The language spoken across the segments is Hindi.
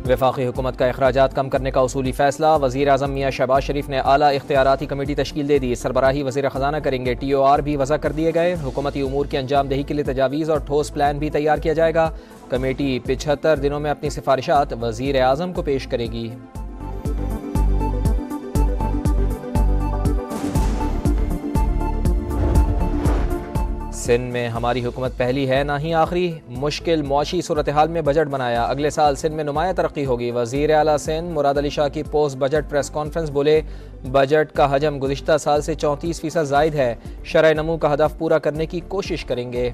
वफाकी हुकूमत का अखराजात कम करने का उसूली फैसला। वज़ीर आज़म मियाँ शहबाज शरीफ ने आला इख्तियाराती कमेटी तश्कील दे दी। सरबराही वज़ीर ख़जाना करेंगे। TOR भी वज़ा कर दिए गए। हुकूमती उमूर की अंजाम दही के लिए तजावीज़ और ठोस प्लान भी तैयार किया जाएगा। कमेटी 75 दिनों में अपनी सिफारिशात वज़ीर आज़म को पेश करेगी। सिंध में हमारी हुकूमत पहली है ना ही आखिरी। मुश्किल मुआशी सूरत हाल में बजट बनाया। अगले साल सिंध में नुमाया तरक्की होगी। वज़ीर आला सिंध मुराद अली शाह की पोस्ट बजट प्रेस कॉन्फ्रेंस बोले, बजट का हजम गुज़िश्ता साल से 34% ज़ायद है। शरह नमू का हदफ पूरा करने की कोशिश करेंगे।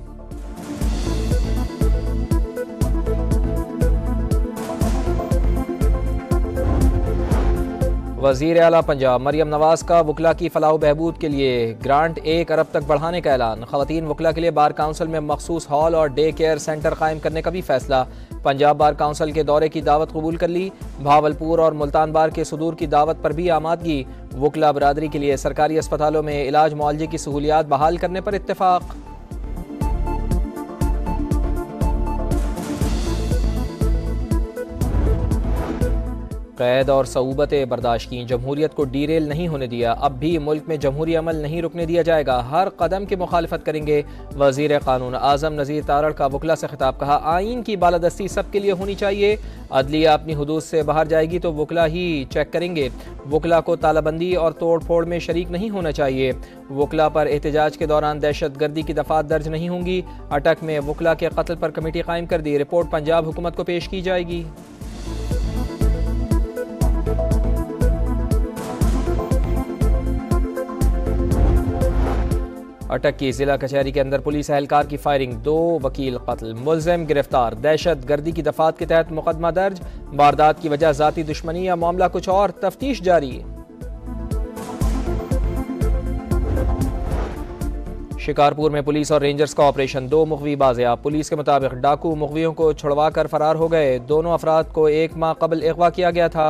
वज़ीर आला पंजाब मरियम नवाज का वकला की फलाह बहबूद के लिए ग्रांट 1 अरब तक बढ़ाने का ऐलान। ख़वातीन वकला के लिए बार काउंसिल में मखसूस हॉल और डे केयर सेंटर कायम करने का भी फैसला। पंजाब बार काउंसिल के दौरे की दावत कबूल कर ली। भावलपुर और मुल्तान बार के सदूर की दावत पर भी आमादगी। वकला बरादरी के लिए सरकारी अस्पतालों में इलाज मुआलजे की सहूलियात बहाल करने पर इत्तेफाक। कैद और सऊबतें बर्दाश्त की, जमहूरियत को डीरेल नहीं होने दिया। अब भी मुल्क में जमहूरी अमल नहीं रुकने दिया जाएगा। हर कदम की मुखालफत करेंगे। वज़ीर कानून आज़म नज़ीर तारड़ का वकला से खिताब। कहा, आइन की बालादस्ती सबके लिए होनी चाहिए। अदलिया अपनी हुदूद से बाहर जाएगी तो वकला ही चेक करेंगे। वकला को तालाबंदी और तोड़ फोड़ में शरीक नहीं होना चाहिए। वकला पर एहतजाज के दौरान दहशत गर्दी की दफात दर्ज नहीं होंगी। अटक में वकला के कत्ल पर कमेटी कायम कर दी। रिपोर्ट पंजाब हुकूमत को पेश की जाएगी। अटक की जिला कचहरी के अंदर पुलिस एहलकार की फायरिंग। 2 वकील कत्ल, मुलजिम गिरफ्तार। दहशत गर्दी की दफात के तहत मुकदमा दर्ज। वारदात की वजह जाती दुश्मनी या मामला कुछ और, तफ्तीश जारी। शिकारपुर में पुलिस और रेंजर्स का ऑपरेशन। 2 मुखवी बाजियाब। पुलिस के मुताबिक डाकू मुखवियों को छुड़वा कर फरार हो गए। दोनों अफराद को 1 माह कबल अगवा किया गया था।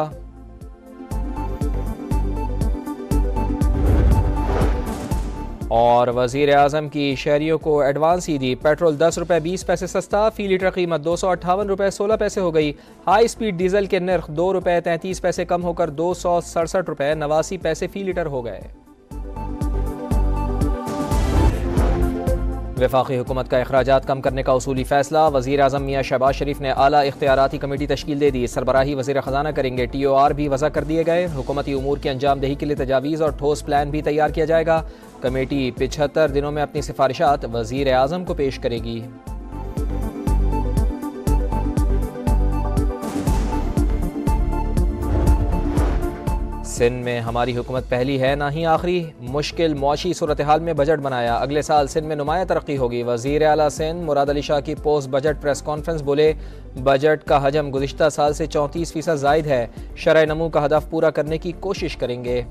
और वज़ीर आज़म की शहरियों को एडवांस ईदी। पेट्रोल 10 रुपये 20 पैसे सस्ता। फी लीटर कीमत 258 रुपये 16 पैसे हो गई। हाई स्पीड डीजल के नर्ख 2 रुपये 33 पैसे कम होकर 267 रुपये 89 पैसे फी लीटर हो गए। वफाकी हुकूमत का अखराजात कम करने का उसूली फैसला। वज़ीर आज़म मियाँ शहबाज शरीफ ने आला इख्तियाराती कमेटी तश्कील दे दी। सरबराही वज़ीर ख़जाना करेंगे। TOR भी वज़ा कर दिए गए। हुकूमती उमूर की अंजाम दही के लिए तजावीज़ और ठोस प्लान भी तैयार किया जाएगा। कमेटी 75 दिनों में अपनी सिफारिशात वज़ीर आज़म को पेश करेगी। सिंध में हमारी हुकूमत पहली है ना ही आखिरी। मुश्किल मुआशी सूरत हाल में बजट बनाया। अगले साल सिंध में नुमाया तरक्की होगी। वज़ीर आला सिंध मुराद अली शाह की पोस्ट बजट प्रेस कॉन्फ्रेंस बोले, बजट का हजम गुज़िश्ता साल से 34% ज़ायद है। शरह नमू का हदफ पूरा करने की कोशिश करेंगे।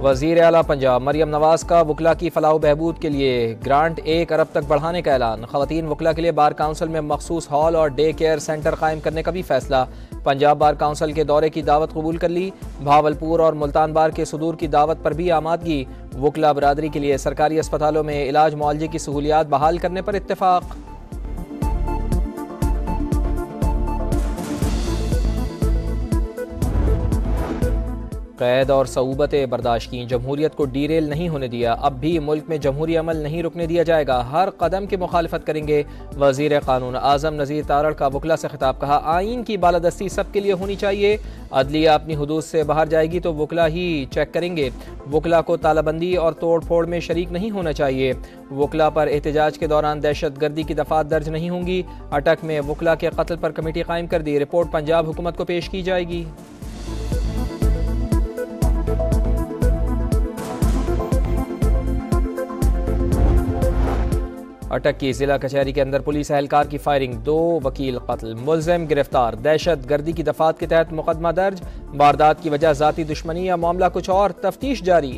वज़ीर आला पंजाब मरियम नवाज का वकला की फलाह बहबूद के लिए ग्रांट 1 अरब तक बढ़ाने का ऐलान। ख़वातीन वकला के लिए बार काउंसिल में मखसूस हॉल और डे केयर सेंटर कायम करने का भी फैसला। पंजाब बार काउंसिल के दौरे की दावत कबूल कर ली। भावलपुर और मुल्तान बार के सदूर की दावत पर भी आमादगी। वकला बरादरी के लिए सरकारी अस्पतालों में इलाज मुआलजे की सहूलियात बहाल करने पर इत्तेफाक। कैद और सऊबतें बर्दाश्त की, जमहूरियत को डीरेल नहीं होने दिया। अब भी मुल्क में जमहूरी अमल नहीं रुकने दिया जाएगा। हर कदम की मुखालफत करेंगे। वज़ीर कानून आज़म नज़ीर तारड़ का वकला से खिताब। कहा, आइन की बालादस्ती सबके लिए होनी चाहिए। अदलिया अपनी हुदूद से बाहर जाएगी तो वकला ही चेक करेंगे। वकला को तालाबंदी और तोड़ फोड़ में शरीक नहीं होना चाहिए। वकला पर एहतजाज के दौरान दहशत गर्दी की दफात दर्ज नहीं होंगी। अटक में वकला के कत्ल पर कमेटी कायम कर दी। रिपोर्ट पंजाब हुकूमत को पेश की जाएगी। अटक की जिला कचहरी के अंदर पुलिस एहलकार की फायरिंग। 2 वकील कत्ल, मुलजिम गिरफ्तार। दहशत गर्दी की दफात के तहत मुकदमा दर्ज। वारदात की वजह जाती दुश्मनी या मामला कुछ और, तफ्तीश जारी।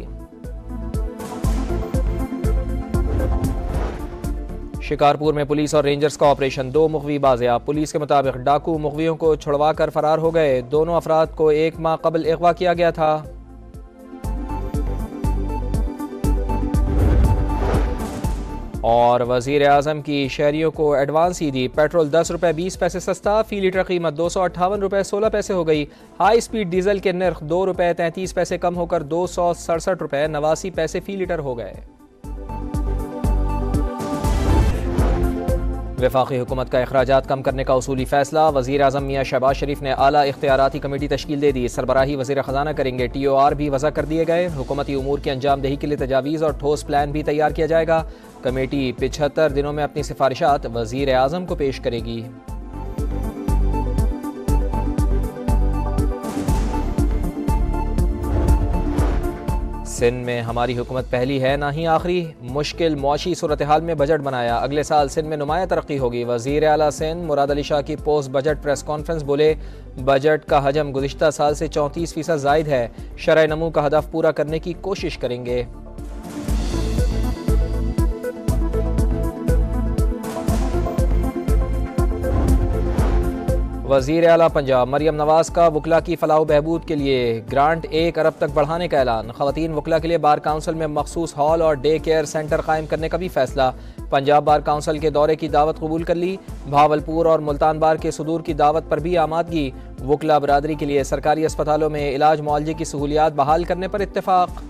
शिकारपुर में पुलिस और रेंजर्स का ऑपरेशन। 2 मुखवी बाजियाब। पुलिस के मुताबिक डाकू मुखवियों को छुड़वा कर फरार हो गए। दोनों अफराद को 1 माह कबल अगवा किया गया था। और वज़ीर आज़म की शहरियों को एडवांस ईदी, पेट्रोल 10 रुपये 20 पैसे सस्ता, फी लीटर कीमत 258 रुपये 16 पैसे हो गई। हाई स्पीड डीजल के नर्ख 2 रुपये 33 पैसे कम होकर 267 रुपये 89 पैसे फी लीटर हो गए। वफाकी हुकूमत का अखराजात कम करने का उसूली फैसला, वज़ीर आज़म मियाँ शहबाज शरीफ ने आला इख्तियाराती कमेटी तश्कील दे दी, सरबराही वज़ीर ख़जाना करेंगे, TOR भी वज़ा कर दिए गए। हुकूमती उमूर की अंजामदही के लिए तजावीज़ और ठोस प्लान भी तैयार किया जाएगा। कमेटी 75 दिनों में अपनी सिफारिशात वज़ीर आज़म को पेश करेगी। सिंध में हमारी हुकूमत पहली है ना ही आखिरी, मुश्किल मुआशी सूरत हाल में बजट बनाया, अगले साल सिंध में नुमाया तरक्की होगी। वज़ीर आला सिंध मुराद अली शाह की पोस्ट बजट प्रेस कॉन्फ्रेंस बोले, बजट का हजम गुज़िश्ता साल से 34% ज़ायद है, शरह नमू का हदफ पूरा करने की कोशिश करेंगे। वज़ीर आला पंजाब मरियम नवाज का वकला की फलाह बहबूद के लिए ग्रांट 1 अरब तक बढ़ाने का ऐलान। ख़वातीन वकला के लिए बार काउंसिल में मखसूस हॉल और डे केयर सेंटर कायम करने का भी फैसला। पंजाब बार काउंसिल के दौरे की दावत कबूल कर ली। भावलपुर और मुल्तान बार के सुदूर की दावत पर भी आमादगी। वकला बरादरी के लिए सरकारी अस्पतालों में इलाज मुआलजे की सहूलियात बहाल करने पर इत्तेफाक।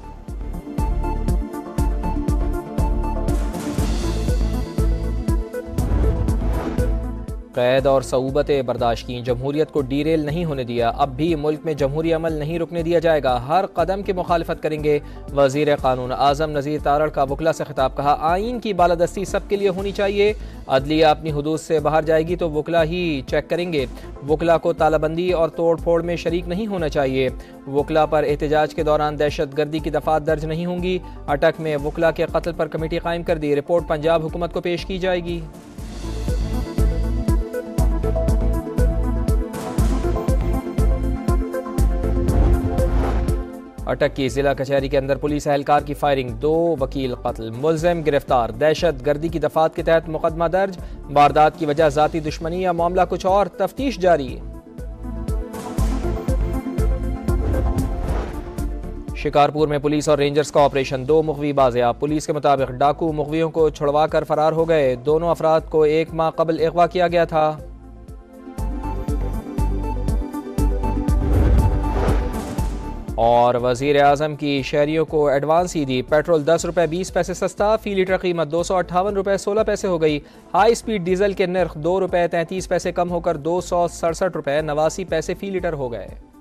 कैद और सऊबतें बर्दाश्त की, जमहूरियत को डीरेल नहीं होने दिया, अब भी मुल्क में जमहूरी अमल नहीं रुकने दिया जाएगा, हर कदम की मुखालफत करेंगे। वज़ीर कानून आज़म नज़ीर तारड़ का वकला से खिताब, कहा आइन की बालादस्ती सबके लिए होनी चाहिए, अदलिया अपनी हुदूद से बाहर जाएगी तो वकला ही चेक करेंगे, वकला को तालाबंदी और तोड़ फोड़ में शरीक नहीं होना चाहिए, वकला पर एहतजाज के दौरान दहशत गर्दी की दफात दर्ज नहीं होंगी, अटक में वकला के कत्ल पर कमेटी कायम कर दी, रिपोर्ट पंजाब हुकूमत को पेश की जाएगी। अटक की जिला कचहरी के अंदर पुलिस एहलकार की फायरिंग, 2 वकील कत्ल, मुलजिम गिरफ्तार, दहशत गर्दी की दफात के तहत मुकदमा दर्ज, वारदात की वजह जाती दुश्मनी या मामला कुछ और, तफ्तीश जारी। शिकारपुर में पुलिस और रेंजर्स का ऑपरेशन, 2 मुखवी बाजियाब, पुलिस के मुताबिक डाकू मुखवियों को छुड़वा कर फरार हो गए, दोनों अफराद को 1 माह कबल अगवा किया गया था। और वज़ीर आज़म की शहरियों को एडवांस ईदी, पेट्रोल 10 रुपये 20 पैसे सस्ता, फी लीटर कीमत 258 रुपये 16 पैसे हो गई। हाई स्पीड डीजल के नर्ख 2 रुपये 33 पैसे कम होकर 267 रुपये 89 पैसे फी लीटर हो गए।